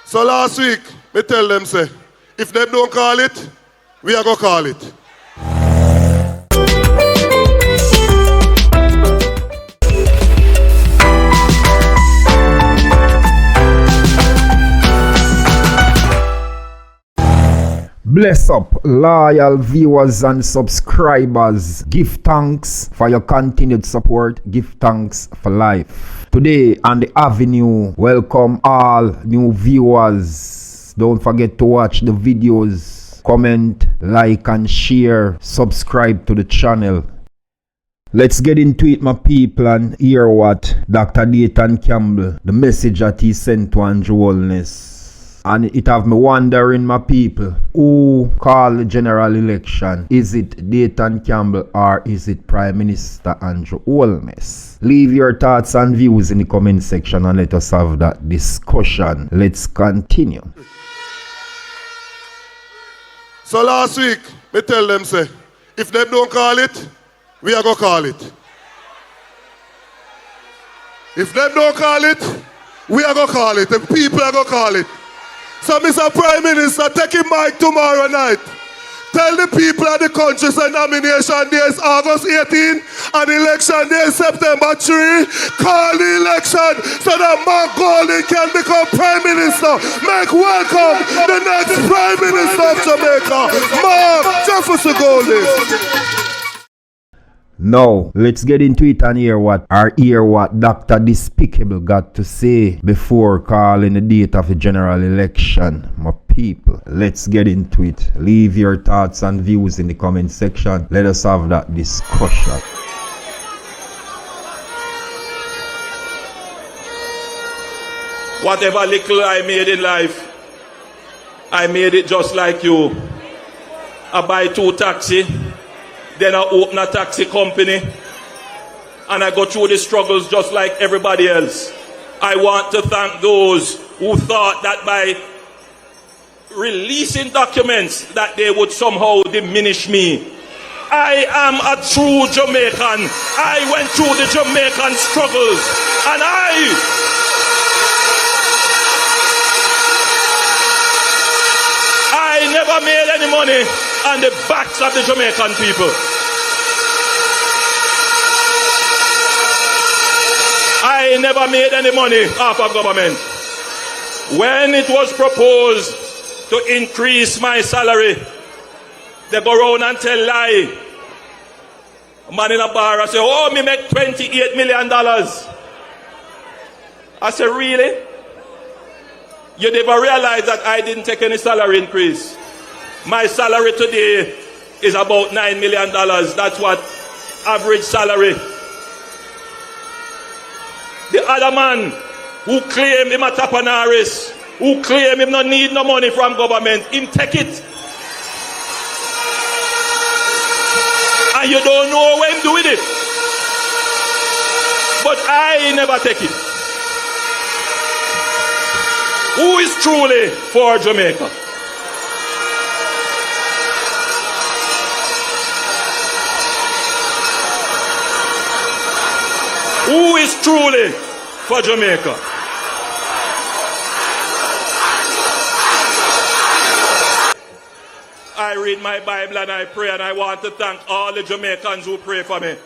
So last week, me tell them say, if them don't call it, we are going to call it. Bless up, loyal viewers and subscribers. Give thanks for your continued support. Give thanks for life. Today on the AVI-NUE, welcome all new viewers. Don't forget to watch the videos, comment, like and share. Subscribe to the channel. Let's get into it, my people, and hear what Dr. Dayton Campbell, the message that he sent to Andrew Holness. And it have me wondering, my people, who call the general election? Is it Dayton Campbell or is it Prime Minister Andrew Holness? Leave your thoughts and views in the comment section and let us have that discussion. Let's continue. So last week, me tell them say, if them don't call it, we are going to call it. If them don't call it, we are going to call it. The people are going to call it. So, Mr. Prime Minister, take him mic tomorrow night. Tell the people of the country say nomination day is August 18 and election day is September 3. Call the election so that Mark Golding can become Prime Minister. Make welcome the next Prime Minister of Jamaica, Mark Jefferson Golding. Now, let's get into it and hear what Dr. Despicable got to say before calling the date of the general election. My people, let's get into it. Leave your thoughts and views in the comment section. Let us have that discussion. Whatever little I made in life, I made it just like you. I buy 2 taxis. Then I open a taxi company and I go through the struggles just like everybody else. I want to thank those who thought that by releasing documents that they would somehow diminish me. I am a true Jamaican. I went through the Jamaican struggles and I never made any money on the backs of the Jamaican people. I never made any money off of government. When it was proposed to increase my salary, they go around and tell lie. A man in a bar, I say, oh, me make $28 million. I say, really? You never realize that I didn't take any salary increase. My salary today is about $9 million. That's what average salary. The other man who claim him a tapanaris, who claim him not need no money from government, him take it. And you don't know what him do with it. But I never take it. Who is truly for Jamaica? Who is truly for Jamaica? I read my Bible and I pray, and I want to thank all the Jamaicans who pray for me.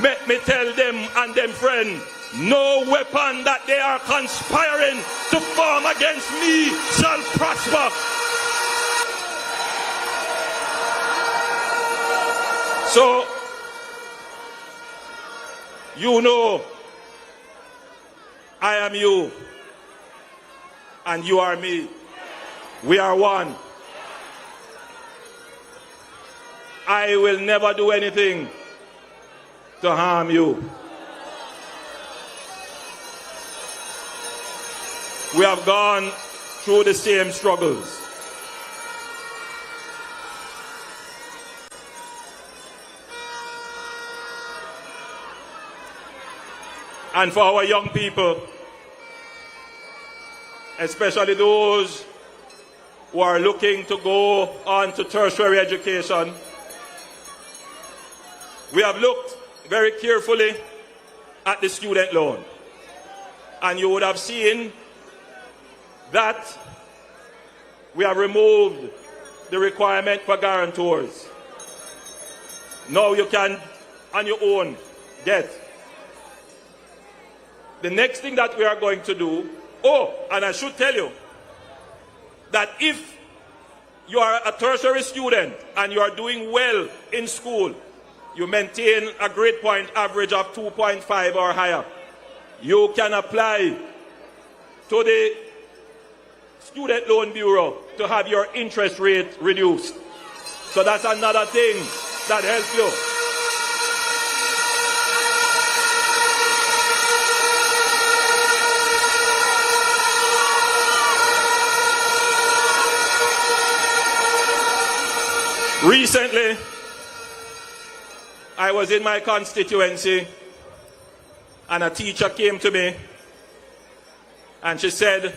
Let me tell them and them friends, no weapon that they are conspiring to form against me shall prosper. So, you know, I am you, and you are me. We are one. I will never do anything to harm you. We have gone through the same struggles. And for our young people, especially those who are looking to go on to tertiary education, we have looked very carefully at the student loan. And you would have seen that we have removed the requirement for guarantors. Now you can, on your own, get. The next thing that we are going to do, and I should tell you, that if you are a tertiary student and you are doing well in school, you maintain a grade point average of 2.5 or higher, you can apply to the Student Loan Bureau to have your interest rate reduced. So that's another thing that helps you. Recently, I was in my constituency and a teacher came to me and she said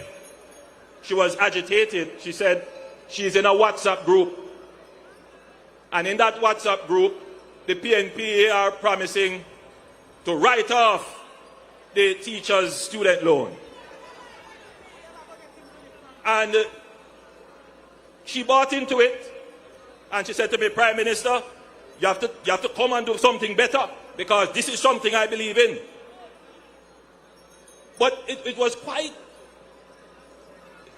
she was agitated. She said she's in a WhatsApp group. And in that WhatsApp group, the PNP are promising to write off the teacher's student loan. And she bought into it. And she said to me, Prime Minister, you have to come and do something better because this is something I believe in. But it was quite,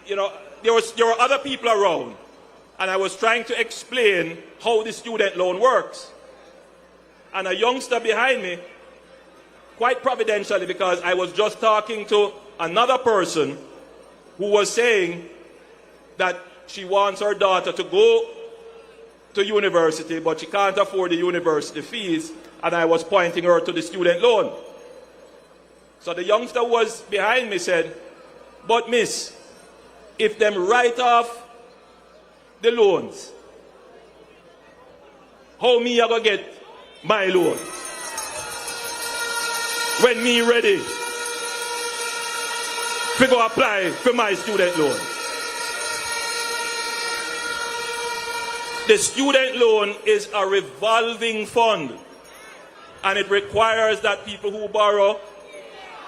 there were other people around, and I was trying to explain how the student loan works. And a youngster behind me, quite providentially, because I was just talking to another person who was saying that she wants her daughter to go to university, but she can't afford the university fees, and I was pointing her to the student loan. So the youngster who was behind me said, but miss, if them write off the loans, how me I go get my loan? When me ready to go apply for my student loan. The student loan is a revolving fund, and it requires that people who borrow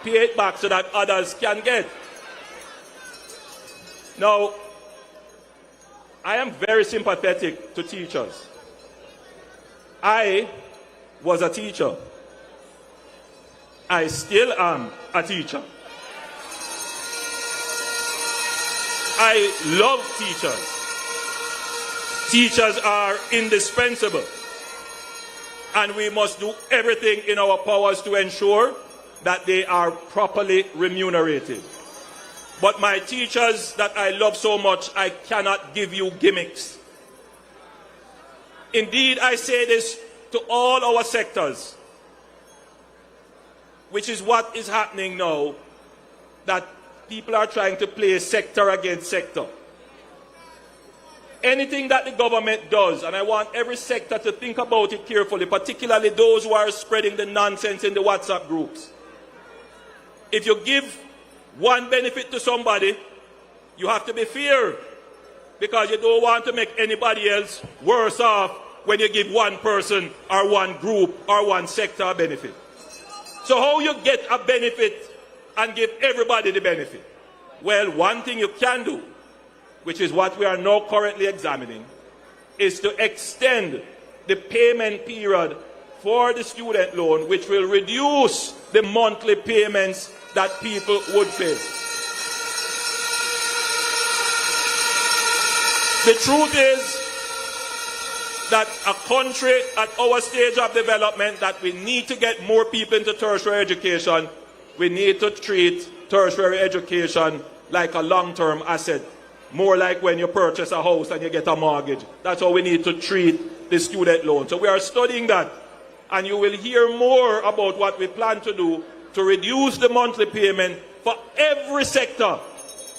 pay it back so that others can get. Now, I am very sympathetic to teachers. I was a teacher. I still am a teacher. I love teachers. Teachers are indispensable, and we must do everything in our powers to ensure that they are properly remunerated. But my teachers that I love so much, I cannot give you gimmicks. Indeed, I say this to all our sectors, which is what is happening now, that people are trying to play sector against sector. Anything that the government does, and I want every sector to think about it carefully, particularly those who are spreading the nonsense in the WhatsApp groups. If you give one benefit to somebody, you have to be fair, because you don't want to make anybody else worse off when you give one person or one group or one sector a benefit. So how you get a benefit and give everybody the benefit? Well, one thing you can do, which is what we are now currently examining, is to extend the payment period for the student loan, which will reduce the monthly payments that people would pay. The truth is that a country at our stage of development, that we need to get more people into tertiary education, we need to treat tertiary education like a long-term asset. More like when you purchase a house and you get a mortgage. That's how we need to treat the student loan. So we are studying that. And you will hear more about what we plan to do to reduce the monthly payment for every sector,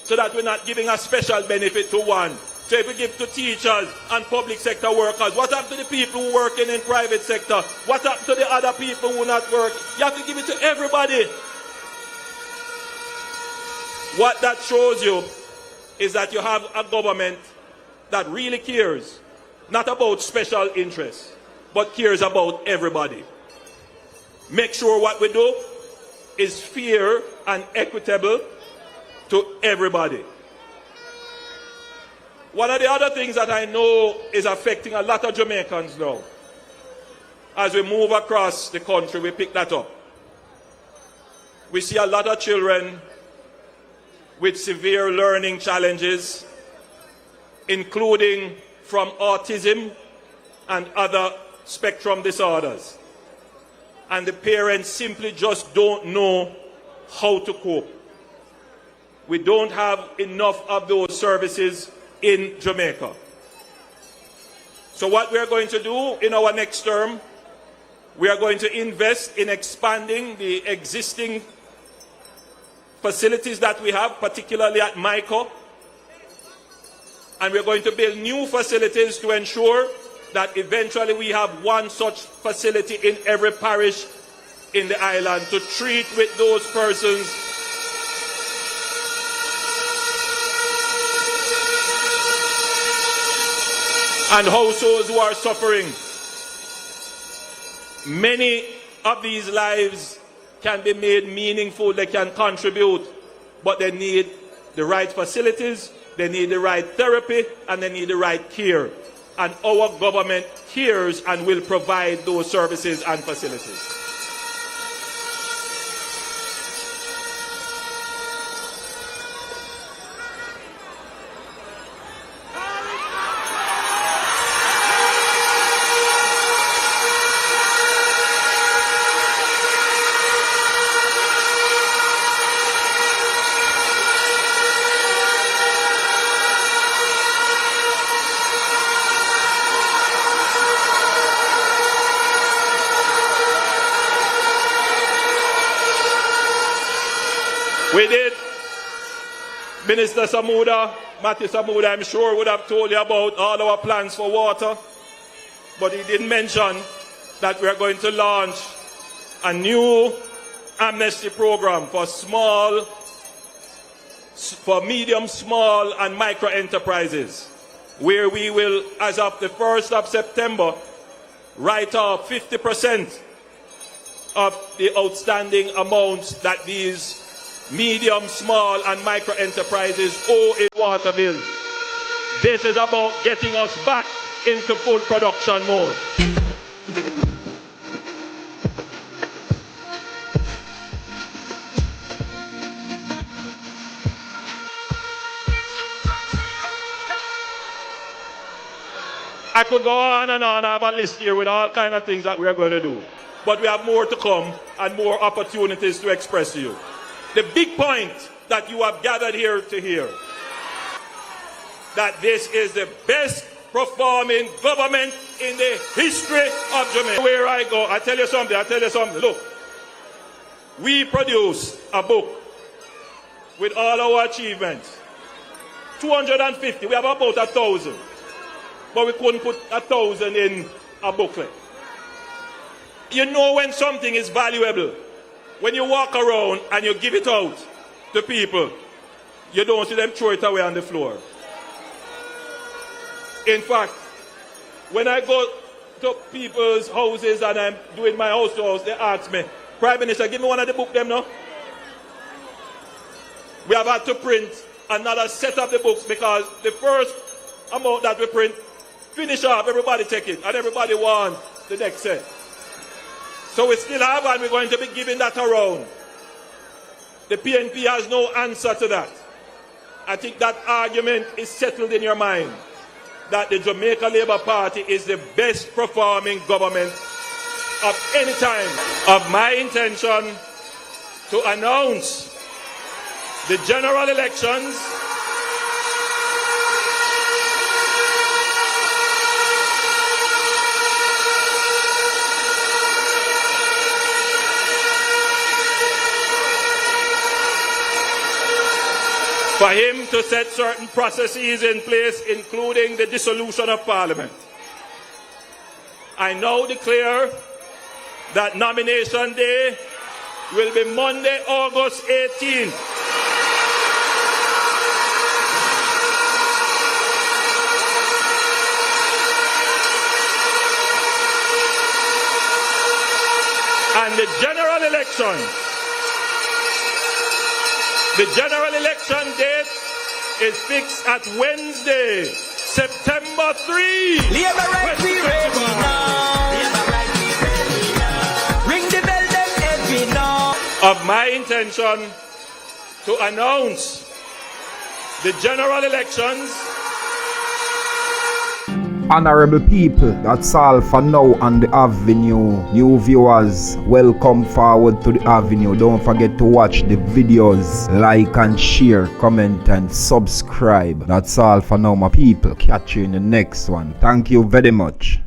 so that we're not giving a special benefit to one. So if we give to teachers and public sector workers, what happened to the people who are working in private sector? What happened to the other people who are not working? You have to give it to everybody. What that shows you is that you have a government that really cares, not about special interests, but cares about everybody. Make sure what we do is fair and equitable to everybody. One of the other things that I know is affecting a lot of Jamaicans now, as we move across the country, we pick that up. We see a lot of children with severe learning challenges, including from autism and other spectrum disorders. And the parents simply just don't know how to cope. We don't have enough of those services in Jamaica. So what we are going to do in our next term, we are going to invest in expanding the existing facilities that we have, particularly at MICO. And we're going to build new facilities to ensure that eventually we have one such facility in every parish in the island to treat with those persons and households who are suffering. Many of these lives can be made meaningful, they can contribute, but they need the right facilities, they need the right therapy, and they need the right care. And our government cares and will provide those services and facilities. We did. Minister Samuda, Matthew Samuda, I'm sure would have told you about all our plans for water, but he didn't mention that we are going to launch a new amnesty program for medium, small, and micro enterprises, where we will, as of the 1st of September, write off 50% of the outstanding amounts that these medium, small, and micro enterprises owe in water bills. This is about getting us back into full production mode. I could go on and on. I have a list here with all kinds of things that we are going to do. But we have more to come and more opportunities to express to you. The big point that you have gathered here to hear, that this is the best performing government in the history of Jamaica. Where I go, I tell you something. Look, we produced a book with all our achievements. 250, we have about 1,000. But we couldn't put 1,000 in a booklet. You know when something is valuable, when you walk around and you give it out to people, you don't see them throw it away on the floor. In fact, when I go to people's houses and I'm doing my house to house, they ask me, Prime Minister, give me one of the books them now. We have had to print another set of the books because the first amount that we print, finish off, everybody take it, and everybody wants the next set. So we still have, and we're going to be giving that around. The PNP has no answer to that. I think that argument is settled in your mind, that the Jamaica Labour Party is the best performing government of any time. Of my intention to announce the general elections for him to set certain processes in place, including the dissolution of Parliament. I now declare that nomination day will be Monday, August 18th. And the general election is fixed at Wednesday, September 3. Labour right, we ready now. Labour right, we ready now. Ring the bell, them heavy now. Of my intention to announce the general elections. Honorable people, that's all for now on the Avenue. New viewers, welcome forward to the Avenue. Don't forget to watch the videos, like and share, comment and subscribe. That's all for now, my people. Catch you in the next one. Thank you very much.